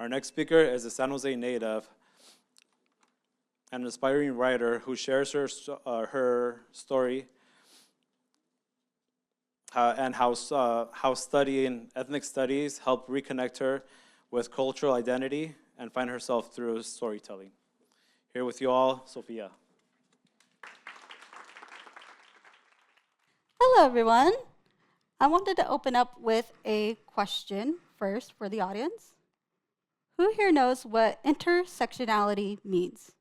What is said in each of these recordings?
Our next speaker is a San Jose native, an aspiring writer who shares her story and how studying ethnic studies helped reconnect her with cultural identity and find herself through storytelling. Here with you all, Sophia. Hello, everyone. I wanted to open up with a question first for the audience. Who here knows what intersectionality means?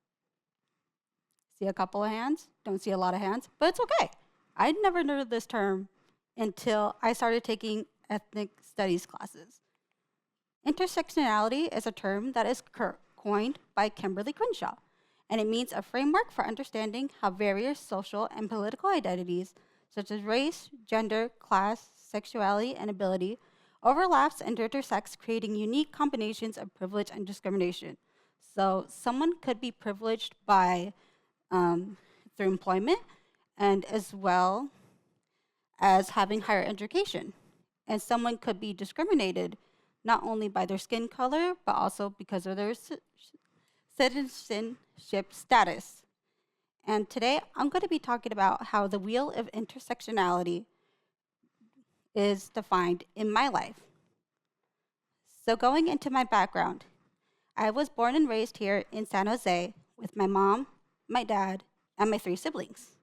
See a couple of hands? Don't see a lot of hands, but it's okay. I'd never heard of this term until I started taking ethnic studies classes. Intersectionality is a term that is coined by Kimberly Crenshaw, and it means a framework for understanding how various social and political identities, such as race, gender, class, sexuality, and ability, overlaps and intersects, creating unique combinations of privilege and discrimination. So someone could be privileged by through employment, and as well as having higher education. And someone could be discriminated not only by their skin color, but also because of their citizenship status. And today I'm going to be talking about how the wheel of intersectionality is defined in my life. So going into my background, I was born and raised here in San Jose with my mom, my dad, and my 3 siblings.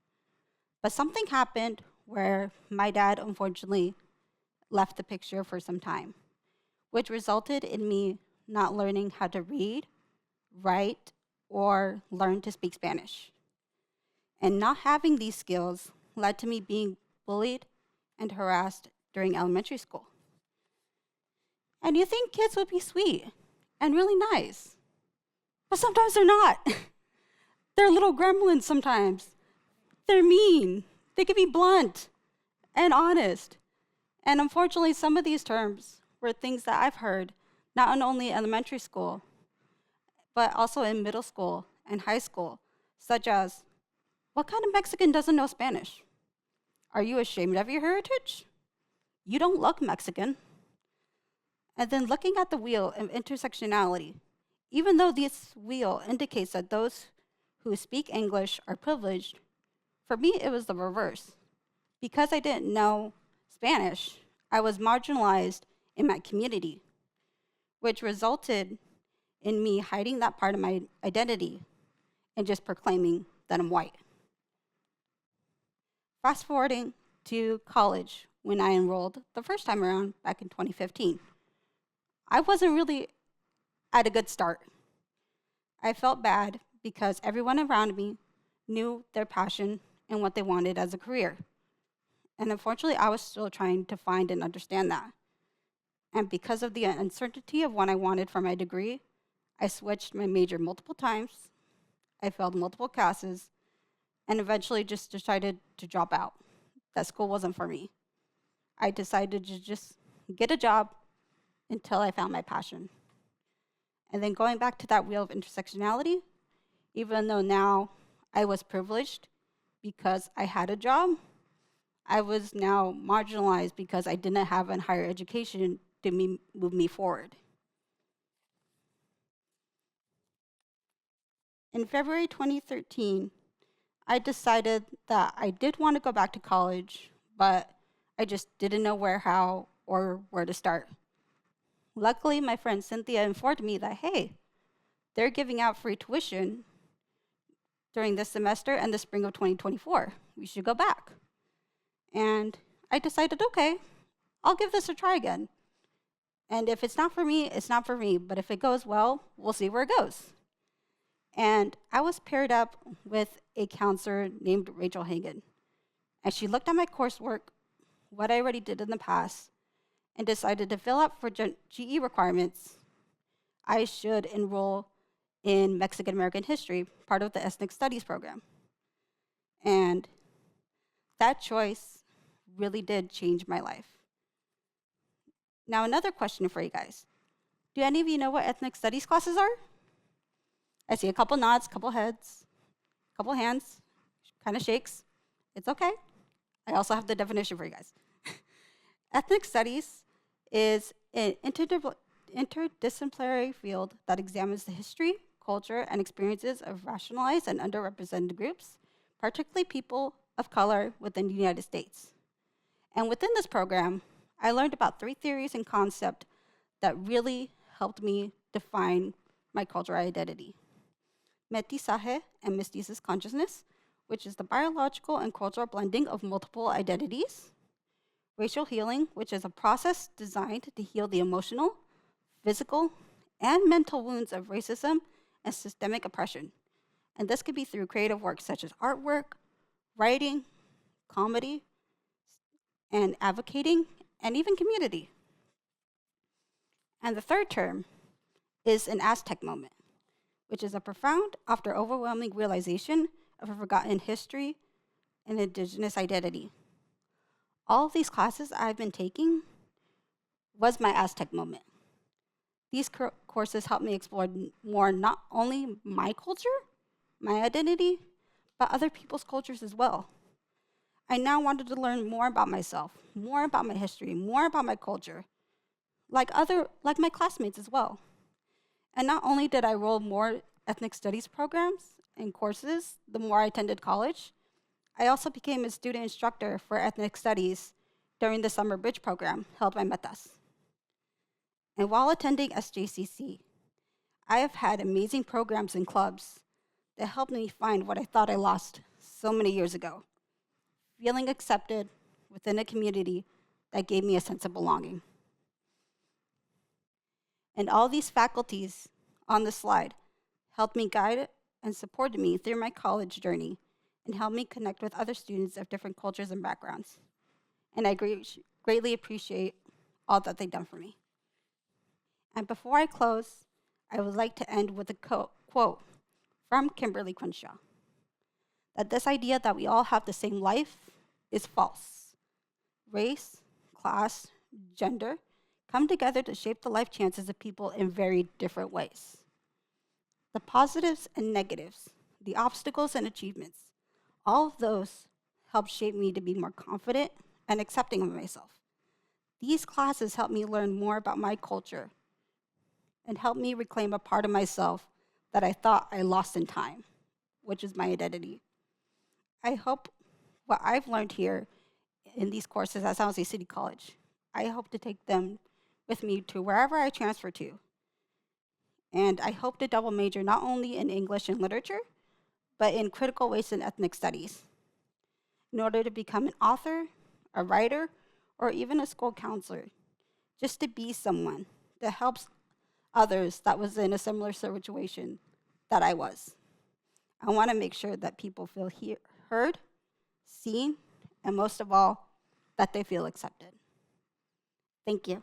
But something happened where my dad unfortunately left the picture for some time, which resulted in me not learning how to read, write, or learn to speak Spanish. And not having these skills led to me being bullied and harassed during elementary school. And you think kids would be sweet and really nice, but sometimes they're not. They're little gremlins sometimes. They're mean. They can be blunt and honest. And unfortunately, some of these terms were things that I've heard, not only in elementary school, but also in middle school and high school, such as, what kind of Mexican doesn't know Spanish? Are you ashamed of your heritage? You don't look Mexican. And then looking at the wheel of intersectionality, even though this wheel indicates that those who speak English are privileged, for me it was the reverse. Because I didn't know Spanish, I was marginalized in my community, which resulted in me hiding that part of my identity and just proclaiming that I'm white. Fast forwarding to college, when I enrolled the first time around back in 2015, I wasn't really at a good start. I felt bad because everyone around me knew their passion and what they wanted as a career. And unfortunately, I was still trying to find and understand that. And because of the uncertainty of what I wanted for my degree, I switched my major multiple times, I failed multiple classes, and eventually just decided to drop out. That school wasn't for me. I decided to just get a job until I found my passion. And then going back to that wheel of intersectionality, even though now I was privileged because I had a job, I was now marginalized because I didn't have a higher education to move me forward. In February 2013, I decided that I did want to go back to college, but I just didn't know how, or where to start. Luckily, my friend Cynthia informed me that, hey, they're giving out free tuition during this semester and the spring of 2024. We should go back. And I decided, okay, I'll give this a try again. And if it's not for me, it's not for me. But if it goes well, we'll see where it goes. And I was paired up with a counselor named Rachel Hagen. And she looked at my coursework, what I already did in the past, and decided to fill up for GE requirements. I should enroll in Mexican American history, part of the ethnic studies program. And that choice really did change my life. Now, another question for you guys. Do any of you know what ethnic studies classes are? I see a couple nods, couple heads, couple hands, kind of shakes. It's okay. I also have the definition for you guys. Ethnic studies is an interdisciplinary field that examines the history, culture, and experiences of racialized and underrepresented groups, particularly people of color within the United States. And within this program, I learned about 3 theories and concepts that really helped me define my cultural identity. Mestizaje and mestiza's consciousness, which is the biological and cultural blending of multiple identities. Racial healing, which is a process designed to heal the emotional, physical, and mental wounds of racism and systemic oppression. And this could be through creative work such as artwork, writing, comedy, and advocating, and even community. And the third term is an Aztec moment, which is a profound, after overwhelming realization of a forgotten history and indigenous identity. All of these classes I've been taking was my Aztec moment. These courses helped me explore more not only my culture, my identity, but other people's cultures as well. I now wanted to learn more about myself, more about my history, more about my culture, like my classmates as well. And not only did I enroll more ethnic studies programs and courses the more I attended college, I also became a student instructor for ethnic studies during the summer bridge program held by Metas. And while attending SJCC, I have had amazing programs and clubs that helped me find what I thought I lost so many years ago, feeling accepted within a community that gave me a sense of belonging. And all these faculties on the slide helped me guide and supported me through my college journey and helped me connect with other students of different cultures and backgrounds. And I greatly appreciate all that they've done for me. And before I close, I would like to end with a quote from Kimberly Crenshaw, that this idea that we all have the same life is false. Race, class, gender come together to shape the life chances of people in very different ways. The positives and negatives, the obstacles and achievements, all of those help shape me to be more confident and accepting of myself. These classes help me learn more about my culture and help me reclaim a part of myself that I thought I lost in time, which is my identity. I hope what I've learned here in these courses at San José City College, I hope to take them with me to wherever I transfer to. And I hope to double major not only in English and literature, but in critical race and ethnic studies, in order to become an author, a writer, or even a school counselor, just to be someone that helps others that was in a similar situation that I was. I want to make sure that people feel heard, seen, and most of all, that they feel accepted. Thank you.